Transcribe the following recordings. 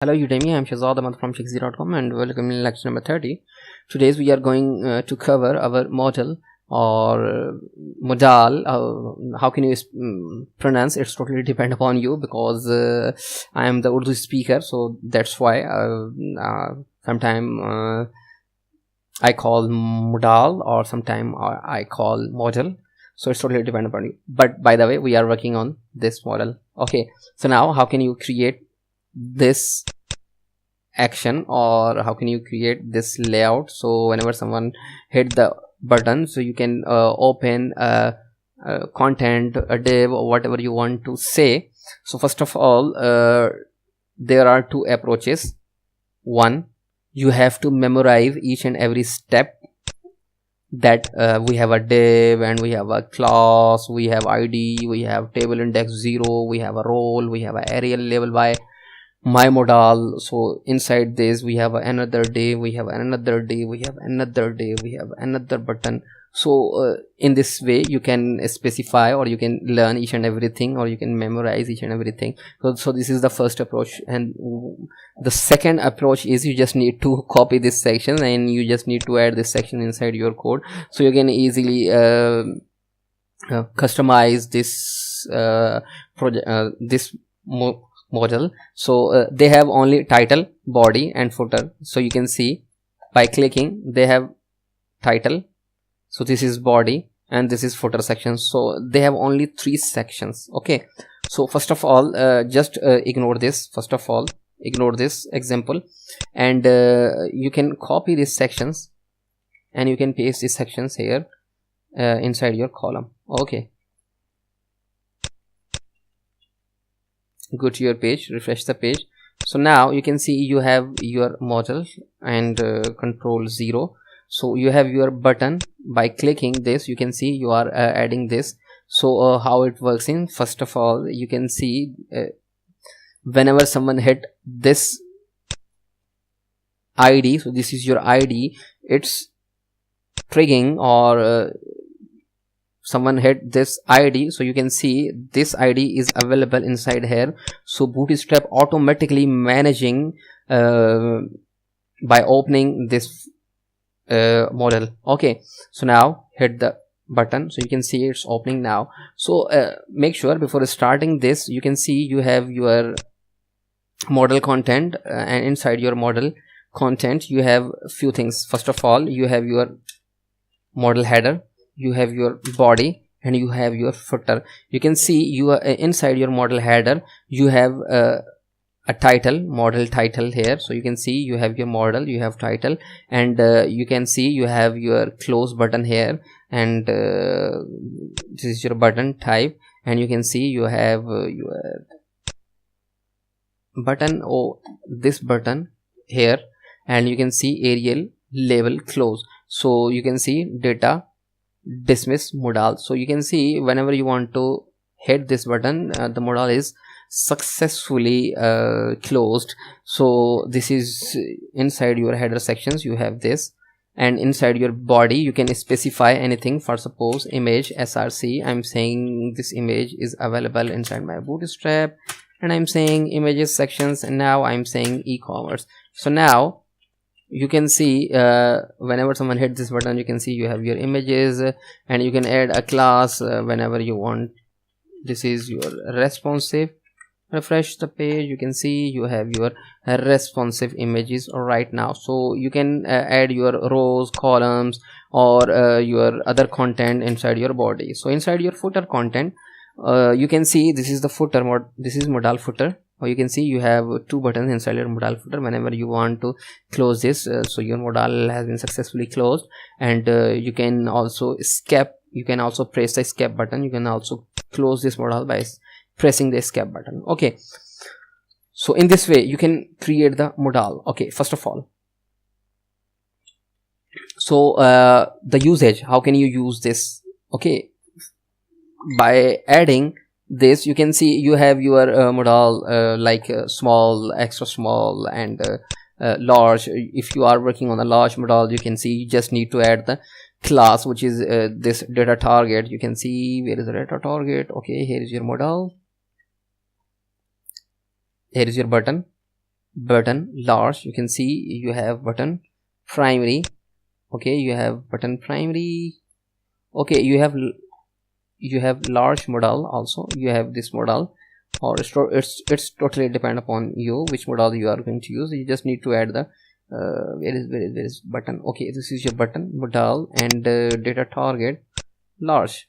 Hello Udemy, I'm Shazad Ahmad from Shikzi.com and welcome in lecture number 30. Today we are going to cover our modal or modal. How can you pronounce? It's totally depend upon you because I am the Urdu speaker, so that's why sometime I call modal or sometime I call modal. So it's totally depend upon you. But by the way, we are working on this model. Okay, so now how can you create this action, or how can you create this layout? So whenever someone hit the button, so you can open content, a div, or whatever you want to say. So first of all, there are two approaches. One, you have to memorize each and every step that we have a div and we have a class, we have id, we have table index 0, we have a role, we have a array label by my modal. So inside this we have another div, we have another div, we have another div, we have another button. So in this way you can specify, or you can learn each and everything, or you can memorize each and everything. So this is the first approach. And the second approach is you just need to copy this section and you just need to add this section inside your code, so you can easily customize this project, this model. So they have only title, body and footer. So you can see by clicking they have title, so this is body, and this is footer section. So they have only 3 sections. Okay, so first of all just ignore this. First of all, ignore this example, and you can copy these sections and you can paste these sections here inside your column. Okay, go to your page, refresh the page. So now you can see you have your model and control 0. So you have your button. By clicking this, you can see you are adding this. So how it works in, first of all, you can see whenever someone hit this id, so this is your id, it's triggering, or someone hit this id, so you can see this id is available inside here. So bootstrap automatically managing by opening this model. Okay, so now hit the button, so you can see it's opening now. So make sure before starting this, you can see you have your model content, and inside your model content you have a few things. First of all, you have your model header, you have your body, and you have your footer. You can see you are inside your model header you have a title, model title here. So you can see you have your model, you have title, and you can see you have your close button here, and this is your button type, and you can see you have your button, or this button here, and you can see Arial label close. So you can see data dismiss modal. So you can see whenever you want to hit this button, the modal is successfully closed. So this is inside your header sections, you have this, and inside your body you can specify anything. For suppose image src, I'm saying this image is available inside my bootstrap, and I'm saying images sections, and now I'm saying e-commerce. So now you can see whenever someone hit this button, you can see you have your images, and you can add a class whenever you want. This is your responsive. Refresh the page, you can see you have your responsive images right now. So you can add your rows, columns, or your other content inside your body. So inside your footer content, you can see this is the footer this is modal footer, or you can see you have 2 buttons inside your modal footer. Whenever you want to close this, so your modal has been successfully closed, and you can also escape, you can also press the escape button. You can also close this modal by pressing the escape button. Okay, so in this way you can create the modal. Okay, first of all, so the usage, how can you use this? Okay, by adding this, you can see you have your modal like small, extra small, and large. If you are working on a large modal, you can see you just need to add the class, which is this data target. You can see where is the data target. Okay, here is your modal, here is your button, button large, you can see you have button primary. Okay, you have button primary. Okay, you have large modal also, you have this modal, or it's totally depend upon you which modal you are going to use. You just need to add the where is button. Okay, this is your button modal, and data target large.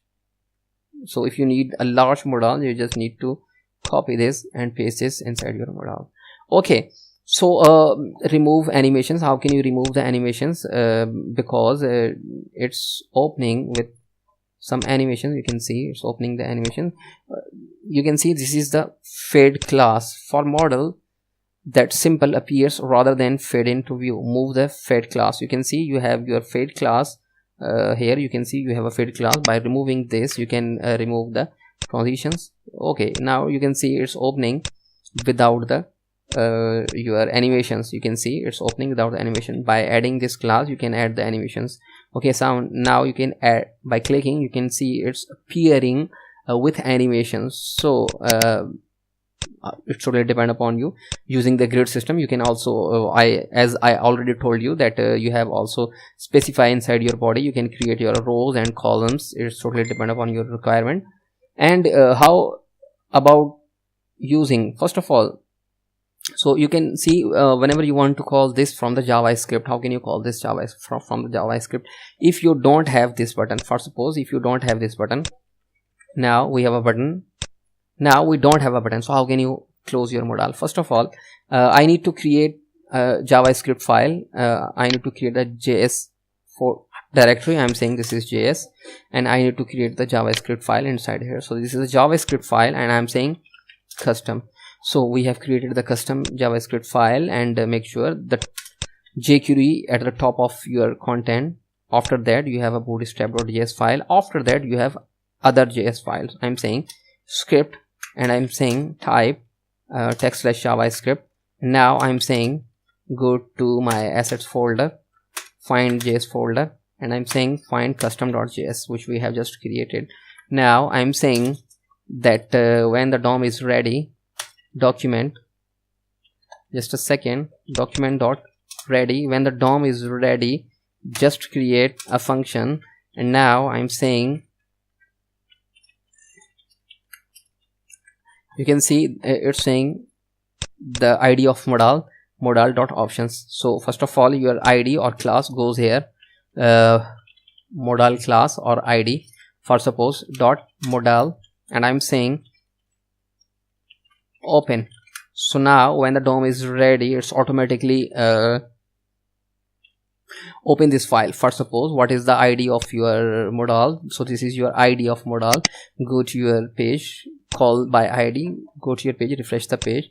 So if you need a large modal, you just need to copy this and paste this inside your modal. Okay, so remove animations. How can you remove the animations? Because it's opening with some animation. You can see it's opening the animation. You can see this is the fade class for model that simple appears rather than fade into view. Move the fade class. You can see you have your fade class. Here you can see you have a fade class. By removing this, you can remove the transitions. Okay, now you can see it's opening without the your animations. You can see it's opening without the animation. By adding this class, you can add the animations. Okay, so now you can add, by clicking, you can see it's appearing with animations. So it should depend upon you using the grid system. You can also as I already told you that you have also specify inside your body. You can create your rows and columns. It's totally depend upon your requirement. And how about using, first of all, so you can see whenever you want to call this from the JavaScript, how can you call this from the JavaScript? If you don't have this button, for suppose if you don't have this button, now we have a button, now we don't have a button, so how can you close your modal? First of all, I need to create a JavaScript file. I need to create a JS for directory. I'm saying this is JS, and I need to create the JavaScript file inside here. So this is a JavaScript file, and I'm saying custom. So we have created the custom JavaScript file, and make sure that jQuery at the top of your content. After that, you have a bootstrap.js file. After that, you have other JS files. I'm saying script, and I'm saying type text/JavaScript. Now I'm saying go to my assets folder, find JS folder, and I'm saying find custom.js, which we have just created. Now I'm saying that when the DOM is ready, document, just a second, document dot ready. When the DOM is ready, just create a function. And now I'm saying, you can see it's saying the ID of modal dot options. So first of all, your ID or class goes here, modal class or ID, for suppose dot modal, and I'm saying open. So now when the DOM is ready, it's automatically open this file. For suppose what is the ID of your modal? So this is your ID of modal. Go to your page, call by ID, go to your page, refresh the page.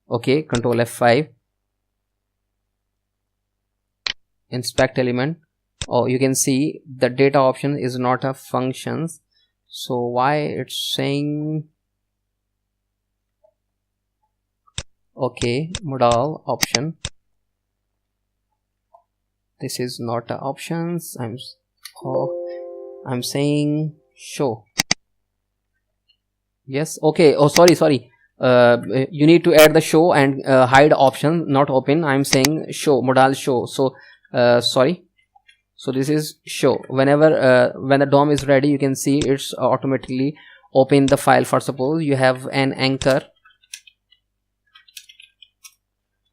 Okay, control F5, inspect element. Oh, you can see the data option is not a functions. So why it's saying, okay, modal option, this is not a options. I'm saying show. Yes, okay. Oh, sorry, you need to add the show and hide option, not open. I'm saying show, modal show. So sorry, so this is show. Whenever when the DOM is ready, you can see it's automatically open the file. For suppose you have an anchor,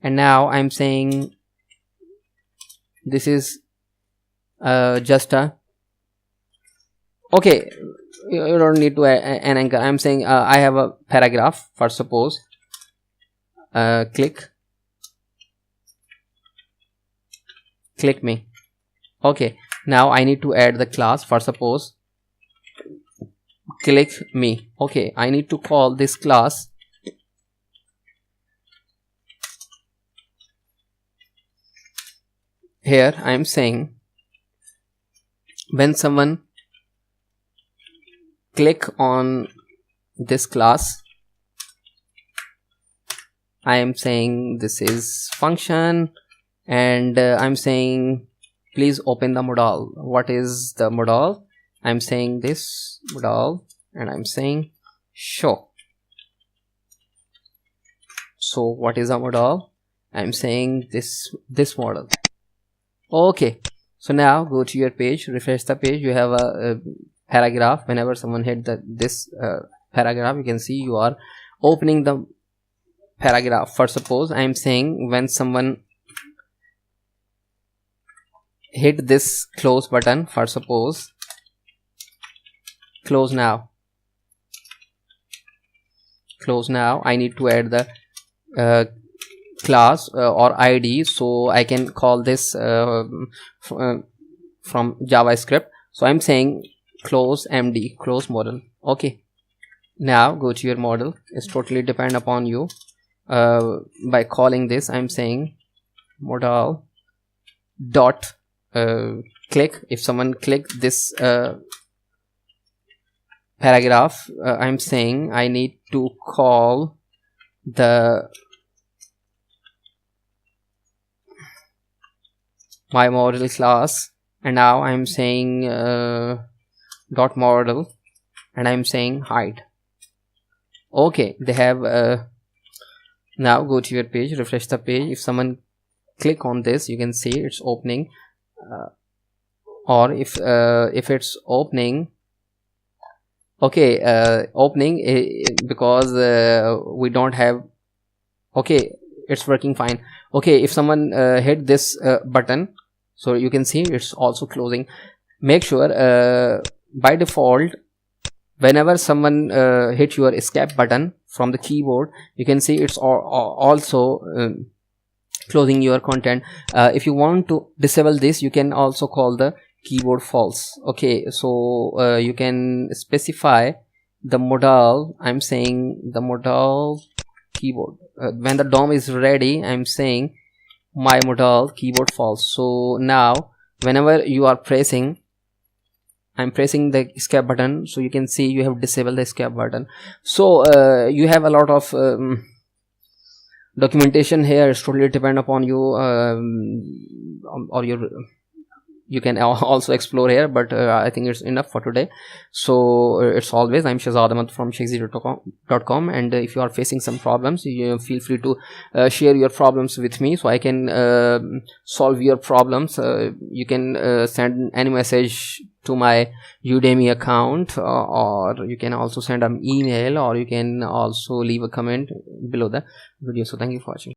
and now I'm saying this is just a, okay, you don't need to an anchor. I'm saying I have a paragraph. For suppose click me. Okay, now I need to add the class. For suppose click me. Okay, I need to call this class. Here I am saying when someone click on this class, I am saying this is function, and I'm saying please open the modal. What is the modal? I'm saying this modal, and I'm saying show. So what is a modal? I'm saying this model. Okay, so now go to your page, refresh the page. You have a paragraph. Whenever someone hit this paragraph, you can see you are opening the paragraph. For suppose I'm saying when someone hit this close button, for suppose close now, I need to add the class or ID, so I can call this from JavaScript. So I'm saying close MD, close model. Okay, now go to your model. It's totally depend upon you. By calling this, I'm saying modal dot click. If someone click this paragraph, I'm saying I need to call the my model class, and now I'm saying dot model, and I'm saying hide. Okay, they have now go to your page, refresh the page. If someone click on this, you can see it's opening, or if it's opening, okay, opening because we don't have, okay, it's working fine. Okay, if someone hit this button, so you can see it's also closing. Make sure by default, whenever someone hit your escape button from the keyboard, you can see it's also closing your content. If you want to disable this, you can also call the keyboard false. Okay, so you can specify the modal. I'm saying the modal keyboard. When the DOM is ready, I'm saying my modal keyboard false. So now whenever you are pressing, I'm pressing the escape button, so you can see you have disabled the escape button. So you have a lot of documentation here. It's totally depend upon you, or you can also explore here, but I think it's enough for today. So it's always, I'm Shahzad Ahmed from shakespeare.com, and if you are facing some problems, you feel free to share your problems with me, so I can solve your problems. You can send any message to my Udemy account, or you can also send an email, or you can also leave a comment below the video. So thank you for watching.